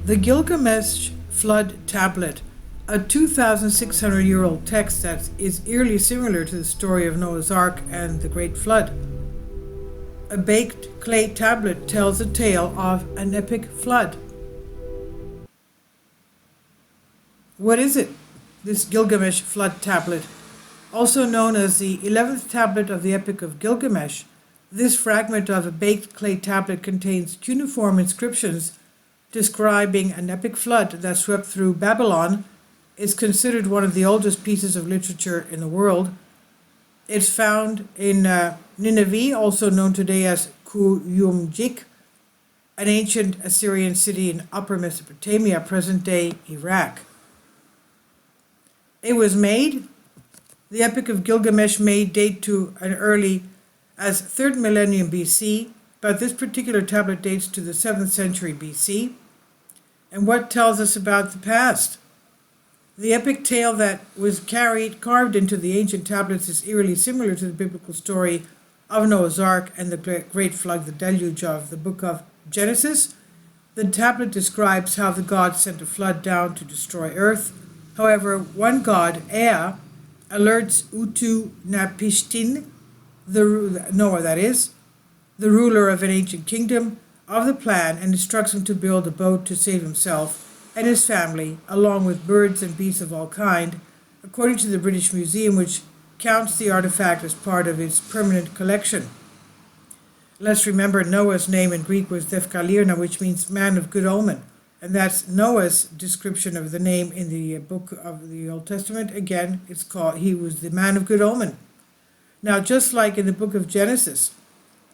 The Gilgamesh Flood Tablet, a 2,600-year-old text that is eerily similar to the story of Noah's Ark and the Great Flood. A baked clay tablet tells a tale of an epic flood. What is it? This Gilgamesh Flood Tablet, also known as the 11th tablet of the Epic of Gilgamesh, this fragment of a baked clay tablet contains cuneiform inscriptions describing an epic flood that swept through Babylon. Is considered one of the oldest pieces of literature in the world. It's found in Nineveh, also known today as Kuyumjik, an ancient Assyrian city in Upper Mesopotamia, present-day Iraq. It was made, the Epic of Gilgamesh may date to an early as 3rd millennium BC, but this particular tablet dates to the 7th century BC. And what tells us about the past? The epic tale that was carved into the ancient tablets is eerily similar to the biblical story of Noah's Ark and the Great Flood, the Deluge of the book of Genesis. The tablet describes how the gods sent a flood down to destroy earth. However, one god, Ea, alerts Utu-Napishtim, Noah that is, the ruler of an ancient kingdom, of the plan and instructs him to build a boat to save himself and his family, along with birds and beasts of all kind, according to the British Museum, which counts the artifact as part of its permanent collection. Let's remember Noah's name in Greek was Defkalirna, which means man of good omen, and that's Noah's description of the name in the book of the Old Testament. Again, it's called, he was the man of good omen. Now, just like in the book of Genesis,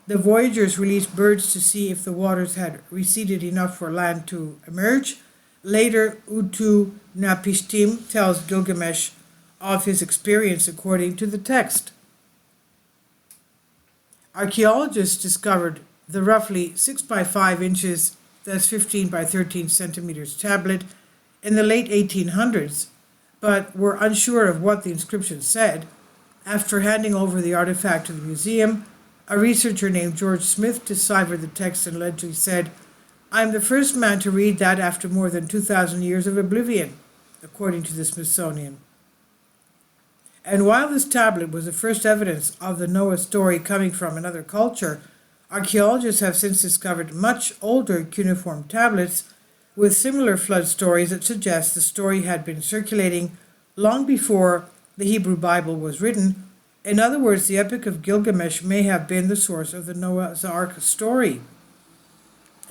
the voyagers released birds to see if the waters had receded enough for land to emerge. Later, Utu-Napishtim tells Gilgamesh of his experience according to the text. Archaeologists discovered the roughly 6 by 5 inches, that's 15 by 13 centimeters tablet in the late 1800s, but were unsure of what the inscription said. After handing over the artifact to the museum, a researcher named George Smith deciphered the text and allegedly said, "I'm the first man to read that after more than 2,000 years of oblivion," according to the Smithsonian. And while this tablet was the first evidence of the Noah story coming from another culture, archaeologists have since discovered much older cuneiform tablets with similar flood stories that suggest the story had been circulating long before the Hebrew Bible was written. In other words, the Epic of Gilgamesh may have been the source of the Noah's Ark story.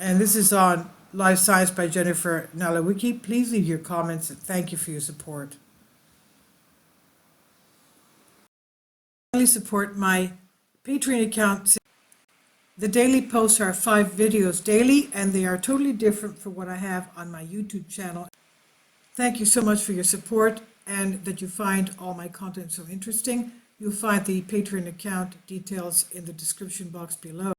And this is on Live Science by Jennifer Nalewicki. Please leave your comments and thank you for your support. Please support my Patreon account. The daily posts are 5 videos daily, and they are totally different from what I have on my YouTube channel. Thank you so much for your support and that you find all my content so interesting. You'll find the Patreon account details in the description box below.